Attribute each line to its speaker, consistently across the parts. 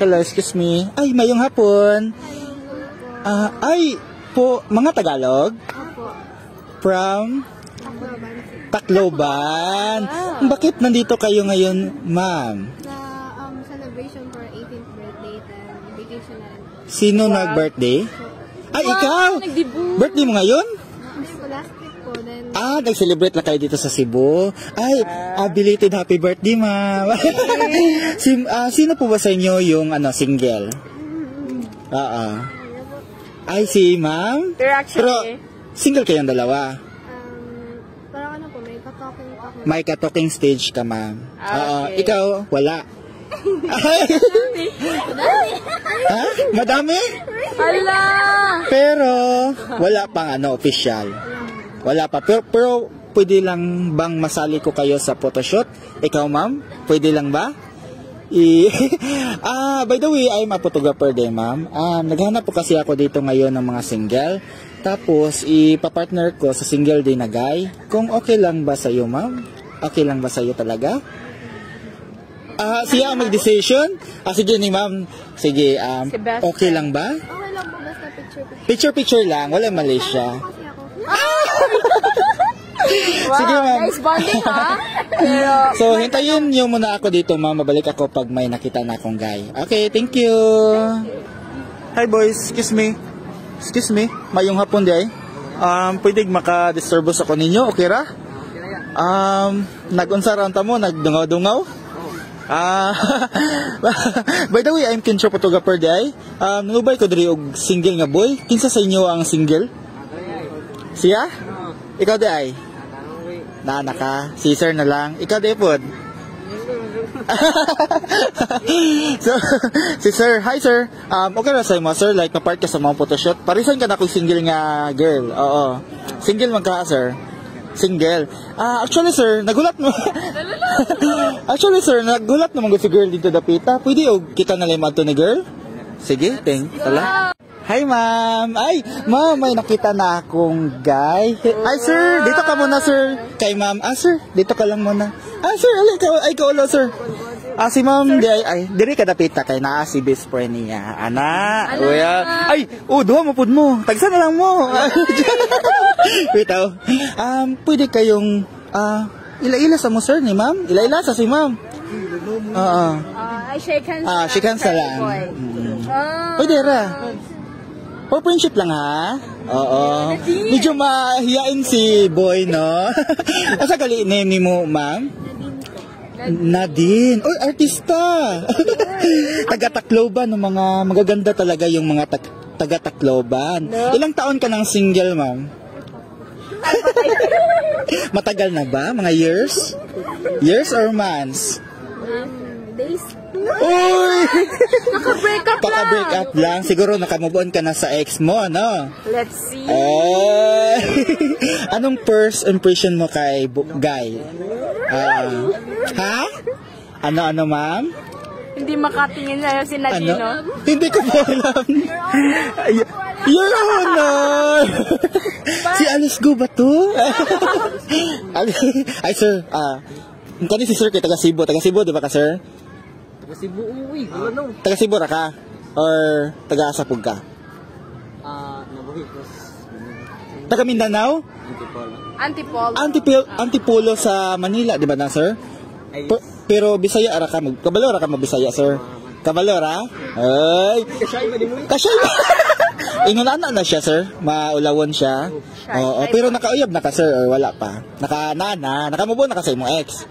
Speaker 1: Hello, excuse me. Ay, mayong hapon. Ay, po, mga Tagalog?
Speaker 2: Opo.
Speaker 1: From?
Speaker 2: Tacloban.
Speaker 1: Tacloban. Bakit nandito kayo ngayon, ma'am?
Speaker 2: Na celebration for 18th birthday and vacation na rin.
Speaker 1: Sino nag-birthday? Ay, ikaw! Birthday mo ngayon?
Speaker 2: Hindi po, last week po. Then,
Speaker 1: Nag-celebrate na kayo dito sa Cebu. Ay, belated happy birthday, ma'am. Sino po ba sa inyo yung single? Ay, si ma'am? Pero, single kayong dalawa?
Speaker 2: parang ano po, may ka-talking ako.
Speaker 1: May ka-talking stage ka, ma'am.
Speaker 3: Okay.
Speaker 1: Ikaw, wala. Ha? Madami?
Speaker 3: Hala!
Speaker 1: Pero, wala pang official. Wala pa. Pero pwede lang bang masali ko kayo sa photoshoot? Ikaw, ma'am? Pwede lang ba? By the way, I'm a photographer din, ma'am. Naghanap po kasi ako dito ngayon ng mga single. Tapos, ipapartner ko sa single din na guy. Kung okay lang ba sa'yo, ma'am? Okay lang ba sa'yo talaga? Siya ang mag-decision? Sige ni ma'am. Sige, okay lang ba?
Speaker 2: Okay lang po, basta picture-picture.
Speaker 1: Picture-picture lang. Wala Malaysia.
Speaker 2: Kasi ako.
Speaker 3: Wow,
Speaker 1: Sige, ma'am.
Speaker 3: nice bonding, ha? Pero,
Speaker 1: So, hintayin niyo muna ako dito, ma'am. Mabalik ako pag may nakita na akong guy. Okay, thank you. Hi, boys. Excuse me. Excuse me. Mayong hapon di ay. Pwede maka-disturbos ako ninyo. Okay ra? Nag-unsa ra ta mo? Nagdungaw-dungaw? By the way, I'm Kincho photographer di ay. Nangubay ko diri og single nga boy. Kinsa sa inyo ang single? Siya? Ikaw di ay? Nana ka. Si sir na lang. Ikaw di pod. So, si sir, hi sir. Okay ra sa mo sir, like na part ka sa mga photoshoot. Parisan ka na kung single nga girl. Oo. Single man ka sir. Single. Actually sir, nagulat mo. Actually sir, nagulat naman si girl dito dapita. Pwede og kita na lang madto ni girl? Sige, thank tala. Hi ma'am. Ay, ma'am, may nakita na akong guy. Ay sir, dito ka muna sir. Kay ma'am. Sir, dito ka lang muna. Sir, ay ka ulo sir. Si ma'am, diri ka dapita kay naa si best friend niya. Ana. Ay, duha mo pud mo. Tagsa na lang mo. Wait pwede kayong ila-ila sa mo sir ni ma'am. Ila-ila sa si ma'am.
Speaker 3: shake hands.
Speaker 1: Shake hands na lang. Pwede ra. For friendship lang ha? Oo. Medyo mahiyain si boy, no? Asa gali name ni mo, ma'am? Nadine. Oy, artista. Taga-Tacloban, no, mga magaganda talaga yung mga taga-Tacloban. No? Ilang taon ka ng single, ma'am? Matagal na ba? Mga years? Years or months?
Speaker 2: Days.
Speaker 1: Uy!
Speaker 3: Naka-break up lang.
Speaker 1: Paka-break up lang. Siguro nakamove on ka na sa ex mo, ano?
Speaker 3: Let's see.
Speaker 1: Anong first impression mo kay guy? Ha? Ano, ma'am?
Speaker 3: Hindi makatingin sa'yo si Nadine, no?
Speaker 1: Hindi ko po alam. Your Honor! Si Alice Go ba to? Ay, sir. Kani si sir kay taga Cebu. Taga Cebu, di ba ka, sir?
Speaker 4: Taga Cebu, uwi. Ano?
Speaker 1: Taga Cebu ra ka? Or taga Asapug ka?
Speaker 4: Nabuhi.
Speaker 1: Taga Mindanao?
Speaker 3: Antipolo.
Speaker 1: Antipolo sa Manila, di ba na, sir? Pero Bisaya ra ka, kabalo ra ka Bisaya, sir. Kabalo ra? Ay. Kasyay ba? Ingon na siya, sir. Maulawon siya. Oo, pero nakauyab na ka, sir, or wala pa? Nakamubo na ka sa imong ex.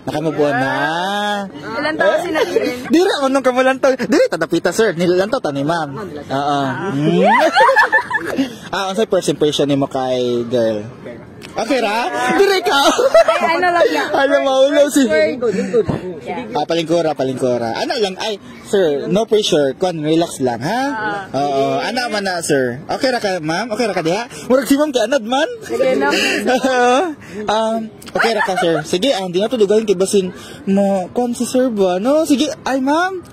Speaker 1: Nakamubo na.
Speaker 3: Ilan taon si Nadine?
Speaker 1: Dira, anong kamulan to? Dira, tadapita, sir. Nilan to, ni ma'am. Oo. Unsay first impression nimo kay girl? Okay ra? Dire ka.
Speaker 3: Ay, ano lang yan?
Speaker 1: Ano maulo si...
Speaker 4: Lingkod.
Speaker 1: Palingkora. Ano lang, sir, no pressure. Relax lang, ha? Oo, ana man na, sir. Okay ra ka, ma'am? Okay ra ka diha? Murag si ma'am kay anad man?
Speaker 3: Sige, no?
Speaker 1: Okay ra ka, sir. Sige, di na to dugahin kay basin mo. Si sir ba, no? Sige, ma'am.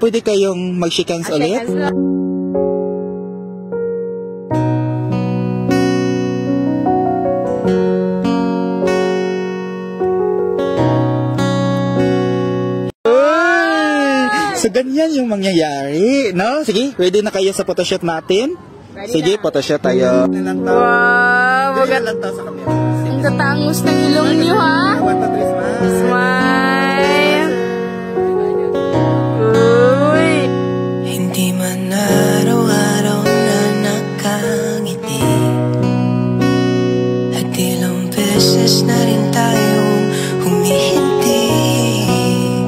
Speaker 1: Pwede kayong mag-shake hands ulit? So, ganyan yung mangyayari, no? Sige, ready na kayo sa photoshoot natin? Sige, photoshoot tayo.
Speaker 3: Wow,
Speaker 1: Ganyan lang to sa camera.
Speaker 3: ang tatangos ng ilong niyo, ha? Smile. Uy.
Speaker 5: Hindi man araw-araw na nakangiti, at ilang beses na rin tayong humihinti.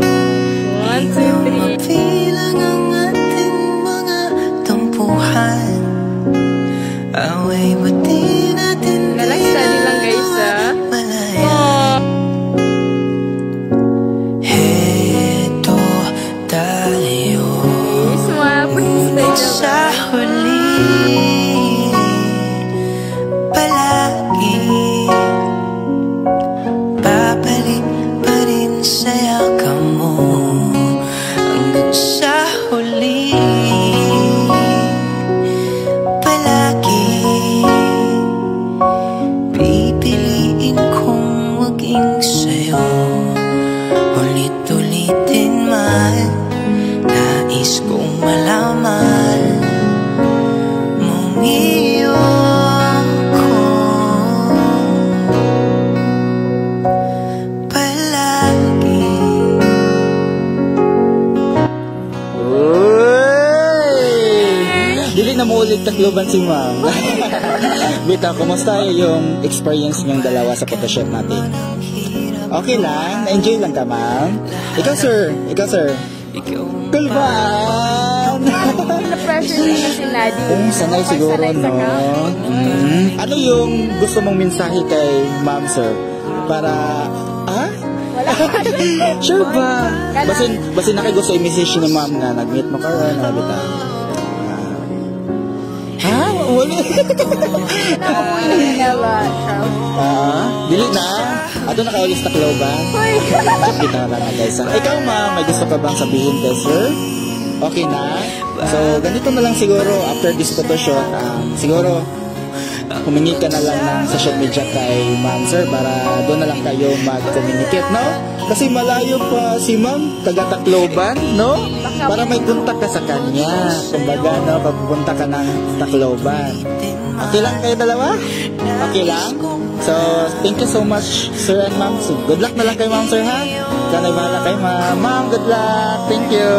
Speaker 3: 1, 2, 3.
Speaker 5: Mabilang ang ating mga tampuhan, away ba't di natin
Speaker 3: Study lang guys, ha?
Speaker 5: malayan? Heto tayo,
Speaker 3: Smile.
Speaker 5: ngunit sa huli palagi babalik pa rin sa yakap mo, hanggang sa huli palagi pipiliin kong maging sa'yo, ulit-ulitin man. Nais kong malaman mong iyo ko palagi.
Speaker 1: Uy! Dili na mo ulit takloban si ma'am. Bita, kumusta yung experience niyong dalawa sa photoshoot natin? Okay lang? Na-enjoy lang ka, ma'am? Ikaw, sir. Cool ba?
Speaker 3: Na-pressure niya si Nadine.
Speaker 1: Sanay siguro, no? Ano yung gusto mong mensahe kay ma'am, sir? Para, sure ba? Basin na kayo gusto i-message ni ma'am na nag-meet mo ka, na bita. Wala. Dili na. Ato na kayo lista klaw ba? Kita na lang guys. Ikaw ma'am, may gusto ka bang sabihin kay sir? Okay na? So, ganito na lang siguro after this photoshoot. Siguro, humingi ka na lang ng social media kay ma'am sir para doon na lang kayo mag-communicate, no? Kasi malayo pa si ma'am, taga-Tacloban, no? Para may kontak ka sa kanya. Kumbaga, no, papupunta ka ng Tacloban. Okay lang kayo dalawa? Okay lang? So, thank you so much, sir and ma'am. So, good luck na lang kay ma'am, sir, ha? Kanay bahala kay ma'am. Ma'am, good luck. Thank you.